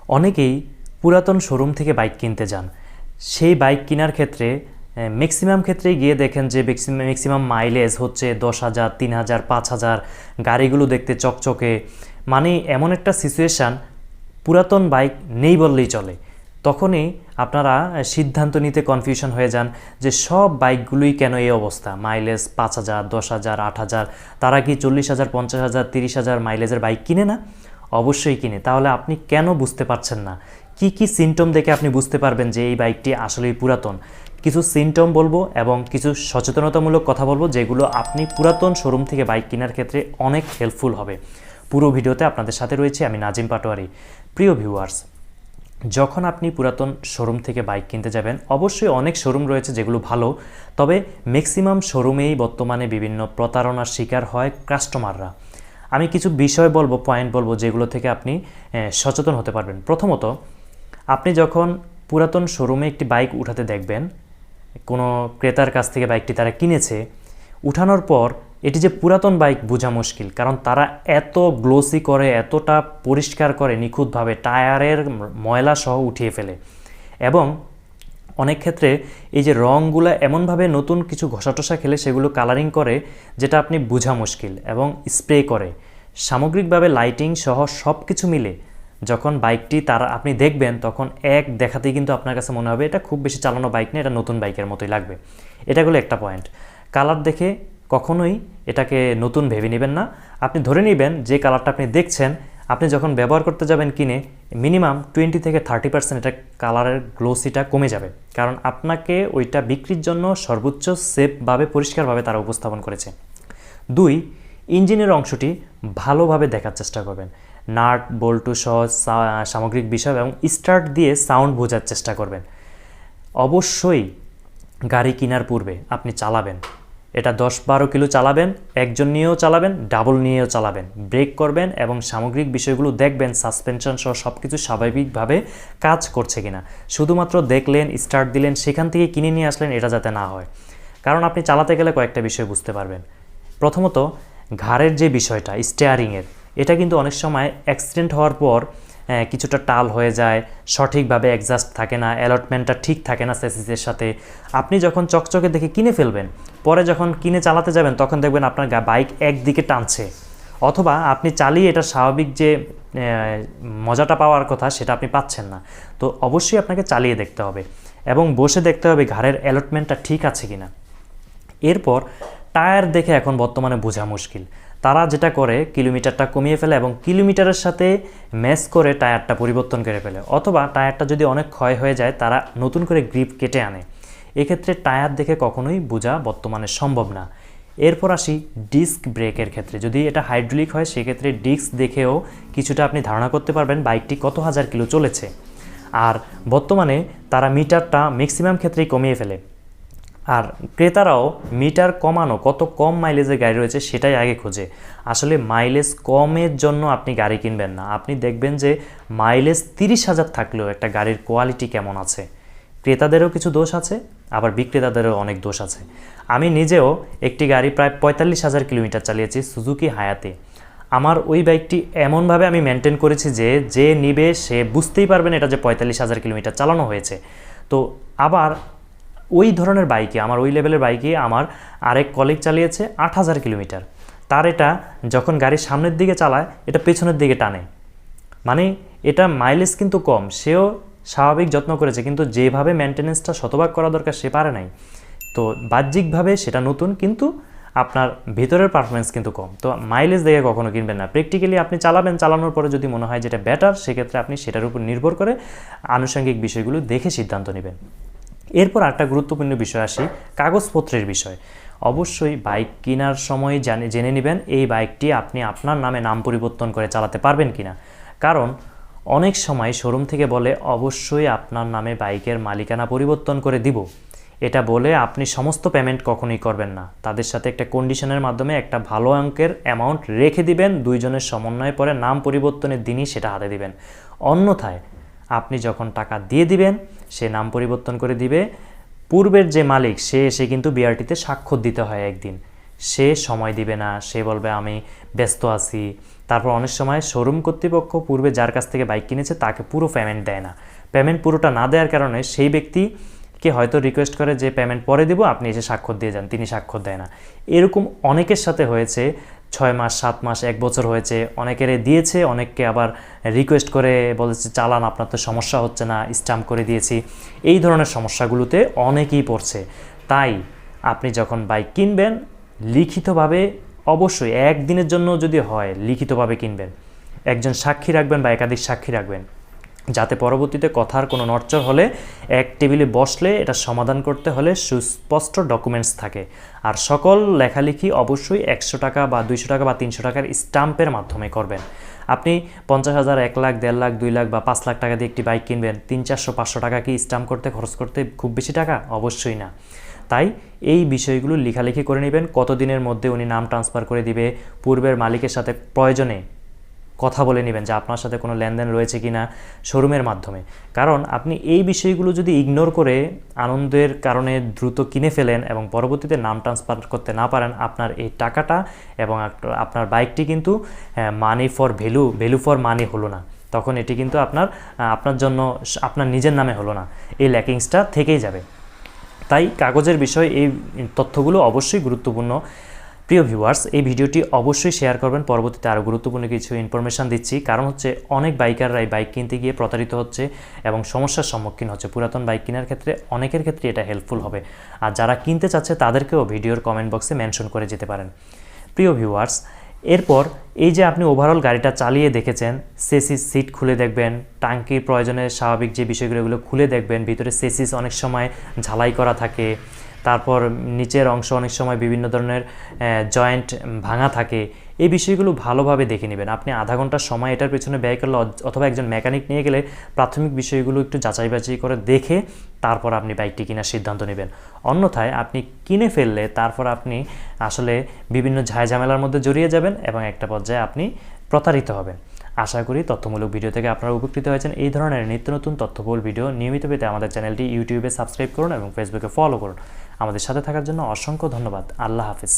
অনেকেই পুরাতন শোরুম থেকে বাইক কিনতে যান। সেই বাইক কেনার ক্ষেত্রে ম্যাক্সিমাম ক্ষেত্রেই গিয়ে দেখেন যে ম্যাক্সিমাম মাইলেজ হচ্ছে 10,000, 3,000, 5,000। গাড়িগুলো দেখতে চকচকে, মানে এমন একটা সিচুয়েশান, পুরাতন বাইক নেই বললেই চলে। তখনই আপনারা সিদ্ধান্ত নিতে কনফিউশন হয়ে যান যে সব বাইকগুলোই কেন এই অবস্থা, মাইলেজ 5,000, 10,000, 8,000। তারা কি 40,000, 50,000, 30,000 মাইলেজের বাইক কিনে না? অবশ্যই কিনে। তাহলে আপনি কেন বুঝতে পারছেন না? কি কি সিমটম দেখে আপনি বুঝতে পারবেন যে এই বাইকটি আসলেই পুরাতন? কিছু সিমটম বলবো এবং কিছু সচেতনতামূলক কথা বলবো, যেগুলো আপনি পুরাতন শোরুম থেকে বাইক কেনার ক্ষেত্রে অনেক হেল্পফুল হবে। পুরো ভিডিওতে আপনাদের সাথে রয়েছে আমি নাজিম পাটোয়ারি। প্রিয় ভিউয়ার্স, যখন আপনি পুরাতন শোরুম থেকে বাইক কিনতে যাবেন, অবশ্যই অনেক শোরুম রয়েছে যেগুলো ভালো, তবে ম্যাক্সিমাম শোরুমেই বর্তমানে বিভিন্ন প্রতারণার শিকার হয় কাস্টমাররা। আমি কিছু বিষয় বলবো, পয়েন্ট বলবো, যেগুলো থেকে আপনি সচেতন হতে পারবেন। প্রথমত, আপনি যখন পুরাতন শোরুমে একটি বাইক উঠাতে দেখবেন, কোনো ক্রেতার কাছ থেকে বাইকটি তারা কিনেছে, উঠানোর পর এটি যে পুরাতন বাইক বোঝা মুশকিল, কারণ তারা এত গ্লোসি করে, এতটা পরিষ্কার করে নিখুঁতভাবে, টায়ারের ময়লা সহ উঠিয়ে ফেলে। এবং অনেক ক্ষেত্রে এই যে রঙগুলো এমনভাবে নতুন কিছু ঘষা খেলে সেগুলো কালারিং করে, যেটা আপনি বোঝা মুশকিল, এবং স্প্রে করে। সামগ্রিকভাবে লাইটিং সহ সব কিছু মিলে যখন বাইকটি তারা আপনি দেখবেন, তখন এক দেখাতেই কিন্তু আপনার কাছে মনে হবে এটা খুব বেশি চালানো বাইক না, এটা নতুন বাইকের মতোই লাগবে। এটা হলো একটা পয়েন্ট। কালার দেখে কখনোই এটাকে নতুন ভেবে নেবেন না। আপনি ধরে নেবেন যে কালারটা আপনি দেখছেন, আপনি যখন ব্যবহার করতে যাবেন কিনে, মিনিমাম 20 থেকে 30% এটা কালারের গ্লোসিটা কমে যাবে, কারণ আপনাকে ওইটা বিক্রির জন্য সর্বোচ্চ সেফভাবে, পরিষ্কারভাবে তারা উপস্থাপন করেছে। 2, ইঞ্জিনের অংশটি ভালোভাবে দেখার চেষ্টা করবেন। নাট বল্টু সহ সামগ্রিক বিষয় এবং স্টার্ট দিয়ে সাউন্ড বোঝার চেষ্টা করবেন। অবশ্যই গাড়ি কেনার পূর্বে আপনি চালাবেন, এটা 10-12 কিলো চালাবেন, একজন নিয়েও চালাবেন, ডাবল নিয়েও চালাবেন, ব্রেক করবেন এবং সামগ্রিক বিষয়গুলো দেখবেন, সাসপেনশন সহ সব কিছু স্বাভাবিকভাবে কাজ করছে কিনা। শুধুমাত্র দেখলেন, স্টার্ট দিলেন, সেখান থেকে কিনে নিয়ে আসলেন, এটা যাতে না হয়। কারণ আপনি চালাতে গেলে কয়েকটা বিষয় বুঝতে পারবেন। প্রথমত, ঘাড়ের যে বিষয়টা, স্টিয়ারিংয়ের, এটা কিন্তু অনেক সময় অ্যাক্সিডেন্ট হওয়ার পর কিছুটা টাল হয়ে যায়, সঠিকভাবে অ্যাডজাস্ট থাকে না, অ্যালটমেন্টটা ঠিক থাকে না চেসিসের সাথে। আপনি যখন চকচকে দেখে কিনে ফেলবেন, পরে যখন কিনে চালাতে যাবেন, তখন দেখবেন আপনার বাইক একদিকে টানছে, অথবা আপনি চালিয়ে এটা স্বাভাবিক যে মজাটা পাওয়ার কথা সেটা আপনি পাচ্ছেন না। তো অবশ্যই আপনাকে চালিয়ে দেখতে হবে এবং বসে দেখতে হবে ঘাড়ের অ্যালটমেন্টটা ঠিক আছে কিনা। এরপর টায়ার দেখে এখন বর্তমানে বোঝা মুশকিল। তারা যেটা করে, কিলোমিটারটা কমিয়ে ফেলে এবং কিলোমিটারের সাথে ম্যাচ করে টায়ারটা পরিবর্তন করে ফেলে, অথবা টায়ারটা যদি অনেক ক্ষয় হয়ে যায়, তারা নতুন করে গ্রিপ কেটে আনে। এক্ষেত্রে টায়ার দেখে কখনোই বোঝা বর্তমানে সম্ভব না। এরপর আসি ডিস্ক ব্রেকের ক্ষেত্রে। যদি এটা হাইড্রোলিক হয়, সেক্ষেত্রে ডিস্ক দেখেও কিছুটা আপনি ধারণা করতে পারবেন বাইকটি কত হাজার কিলো চলেছে। আর বর্তমানে তারা মিটারটা ম্যাক্সিমাম ক্ষেত্রেই কমিয়ে ফেলে। আর ক্রেতারাও মিটার কমানো, কত কম মাইলেজের গাড়ি রয়েছে সেটাই আগে খোঁজে। আসলে মাইলেজ কমের জন্য আপনি গাড়ি কিনবেন না, আপনি দেখবেন যে মাইলেজ 30,000 থাকলেও একটা গাড়ির কোয়ালিটি কেমন আছে। ক্রেতাদেরও কিছু দোষ আছে, আবার বিক্রেতাদেরও অনেক দোষ আছে। আমি নিজেও একটি গাড়ি প্রায় 45,000 কিলোমিটার চালিয়েছি, সুজুকি হায়াতে। আমার ওই বাইকটি এমনভাবে আমি মেনটেন করেছি যে নিবে সে বুঝতেই পারবেন এটা যে 45,000 কিলোমিটার চালানো হয়েছে। তো আবার ওই ধরনের বাইকে, আমার ওই লেভেলের বাইকে আমার আরেক কলিগ চালিয়েছে 8,000 কিলোমিটার। তার এটা যখন গাড়ির সামনের দিকে চালায়, এটা পেছনের দিকে টানে, মানে এটা মাইলেজ কিন্তু কম, সেও স্বাভাবিক যত্ন করেছে, কিন্তু যেভাবে মেনটেনেন্সটা শতভাগ করা দরকার সে পারে নাই। তো বাহ্যিকভাবে সেটা নতুন, কিন্তু আপনার ভিতরের পারফরমেন্স কিন্তু কম। তো মাইলেজ দেখে কখনো কিনবেন না। প্র্যাকটিক্যালি আপনি চালাবেন, চালানোর পরে যদি মনে হয় যেটা বেটার, সেক্ষেত্রে আপনি সেটার উপর নির্ভর করে আনুষঙ্গিক বিষয়গুলো দেখে সিদ্ধান্ত নেবেন। এরপর একটা গুরুত্বপূর্ণ বিষয় আসি, কাগজপত্রের বিষয়। অবশ্যই বাইক কেনার সময় জেনে নেবেন এই বাইকটি আপনি আপনার নামে নাম পরিবর্তন করে চালাতে পারবেন কিনা। কারণ অনেক সময় শোরুম থেকে বলে অবশ্যই আপনার নামে বাইকের মালিকানা পরিবর্তন করে দিব, এটা বলে আপনি সমস্ত পেমেন্ট কখনোই করবেন না। তাদের সাথে একটা কন্ডিশনের মাধ্যমে একটা ভালো অঙ্কের অ্যামাউন্ট রেখে দিবেন, দুইজনের সমন্বয়ে পরে নাম পরিবর্তনের দিনই সেটা হাতে দিবেন। অন্যথায় আপনি যখন টাকা দিয়ে দিবেন, সে নাম পরিবর্তন করে দিবে, পূর্বের যে মালিক সে এসে কিন্তু বিআরটিতে স্বাক্ষর দিতে হয় একদিন। সে সময় দিবে না, সে বলবে আমি ব্যস্ত আছি। তারপর অনেক সময় শোরুম কর্তৃপক্ষ পূর্বে যার কাছ থেকে বাইক কিনেছে তাকে পুরো পেমেন্ট দেয় না। পেমেন্ট পুরোটা না দেওয়ার কারণে সেই ব্যক্তিকে হয়তো রিকোয়েস্ট করে যে পেমেন্ট পরে দেবো, আপনি এসে স্বাক্ষর দিয়ে যান, তিনি স্বাক্ষর দেয় না। এরকম অনেকের সাথে হয়েছে, 6 মাস 7 মাস 1 বছর হয়েছে, অনেকের দিয়েছে, অনেককে আবার রিকোয়েস্ট করে বলেছে চালান, আপনার তো সমস্যা হচ্ছে না, স্ট্যাম্প করে দিয়েছি। এই ধরনের সমস্যাগুলোতে অনেকেই পড়ছে। তাই আপনি যখন বাইক কিনবেন লিখিতভাবে, অবশ্যই একদিনের জন্য যদি হয় লিখিতভাবে কিনবেন, একজন সাক্ষী রাখবেন বা একাধিক সাক্ষী রাখবেন, যাতে পরবর্তীতে কথার কোনো নড়চড় হলে এক টেবিলে বসলে এটা সমাধান করতে হলে সুস্পষ্ট ডকুমেন্টস থাকে। আর সকল লেখালেখি অবশ্যই 100 টাকা বা 200 টাকা বা 300 টাকার স্ট্যাম্পের মাধ্যমে করবেন। আপনি 50,000, 1 লাখ, 1.5 লাখ, 2 লাখ বা 5 লাখ টাকা দিয়ে একটি বাইক কিনবেন, 300-400 টাকা কি স্ট্যাম্প করতে খরচ করতে খুব বেশি টাকা? অবশ্যই না। তাই এই বিষয়গুলো লেখালেখি করে নেবেন, কতদিনের মধ্যে উনি নাম ট্রান্সফার করে দিবে, পূর্বের মালিকের সাথে প্রয়োজনে কথা বলে নেবেন যে আপনার সাথে কোনো লেনদেন রয়েছে কি না শোরুমের মাধ্যমে। কারণ আপনি এই বিষয়গুলো যদি ইগনোর করে আনন্দের কারণে দ্রুত কিনে ফেলেন এবং পরবর্তীতে নাম ট্রান্সফার করতে না পারেন, আপনার এই টাকাটা এবং আপনার বাইকটি কিন্তু money for value for money হলো না। তখন এটি কিন্তু আপনার জন্য আপনার নিজের নামে হলো না, এই ল্যাকিংসটা থেকেই যাবে। তাই কাগজের বিষয়ে এই তথ্যগুলো অবশ্যই গুরুত্বপূর্ণ। প্রিয় ভিউয়ার্স, এই ভিডিওটি অবশ্যই শেয়ার করবেন, পরবর্তীতে আরও গুরুত্বপূর্ণ কিছু ইনফরমেশান দিচ্ছি। কারণ হচ্ছে অনেক বাইকাররাই বাইক কিনতে গিয়ে প্রতারিত হচ্ছে এবং সমস্যার সম্মুখীন হচ্ছে। পুরাতন বাইক কেনার ক্ষেত্রে অনেকের ক্ষেত্রে এটা হেল্পফুল হবে। আর যারা কিনতে চাচ্ছে তাদেরকেও ভিডিওর কমেন্ট বক্সে মেনশন করে যেতে পারেন। প্রিয় ভিউয়ার্স, এরপর এই যে আপনি ওভারঅল গাড়িটা চালিয়ে দেখেছেন, সেসিস সিট খুলে দেখবেন, টাঙ্কির প্রয়োজনে স্বাভাবিক যে বিষয়গুলো এগুলো খুলে দেখবেন, ভিতরে সেসিস অনেক সময় ঝালাই করা থাকে, তারপর নিচের অংশ অনেক সময় বিভিন্ন ধরনের জয়েন্ট ভাঙা থাকে। এই বিষয়গুলো ভালোভাবে দেখে নেবেন। আপনি আধা ঘন্টার সময় এটার পেছনে ব্যয় করলে অথবা একজন মেকানিক নিয়ে গেলে প্রাথমিক বিষয়গুলো একটু যাচাই বাছাই করে দেখে তারপর আপনি বাইকটি কেনার সিদ্ধান্ত নেবেন। অন্যথায় আপনি কিনে ফেললে তারপর আপনি আসলে বিভিন্ন ঝামেলার মধ্যে জড়িয়ে যাবেন এবং একটা পর্যায়ে আপনি প্রতারিত হবেন। আশা করি তথ্যমূলক ভিডিও থেকে আপনারা উপকৃত হয়েছেন। এই ধরনের নিত্য নতুন তথ্যবহুল ভিডিও নিয়মিত পেতে আমাদের চ্যানেলটি ইউটিউবে সাবস্ক্রাইব করুন এবং ফেসবুকে ফলো করুন। আমাদের সাথে থাকার জন্য অসংখ্য ধন্যবাদ। আল্লাহ হাফিজ।